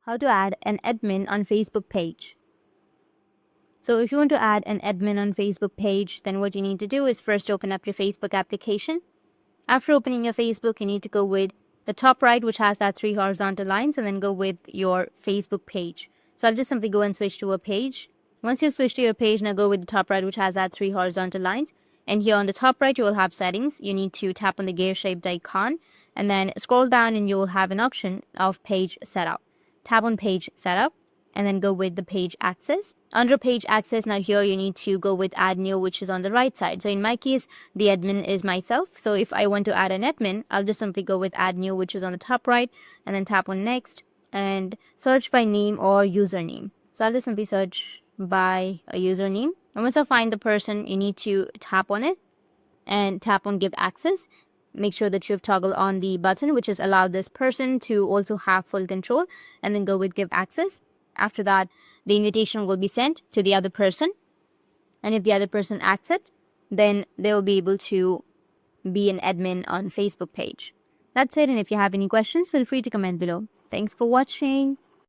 how to add an admin on Facebook page. So if you want to add an admin on Facebook page, then what you need to do is first open up your Facebook application. After opening your Facebook, you need to go with the top right, which has that 3 horizontal lines, and then go with your Facebook page. So I'll just simply go and switch to a page. Once you've switched to your page, now go with the top right, which has that 3 horizontal lines. And here on the top right, you will have settings. You need to tap on the gear shaped icon and then scroll down and you will have an option of page setup. Tap on page setup and then go with the page access. Under page access, now here you need to go with add new, which is on the right side. So in my case, the admin is myself. So if I want to add an admin, I'll just simply go with add new, which is on the top right, and then tap on next and search by name or username. So I'll just simply search by a username. And once I find the person, you need to tap on it and tap on give access. Make sure that you've toggled on the button which is allow this person to also have full control, and then go with give access. After that, the invitation will be sent to the other person, and if the other person accepts, then they will be able to be an admin on Facebook page. That's it, and if you have any questions, feel free to comment below. Thanks for watching.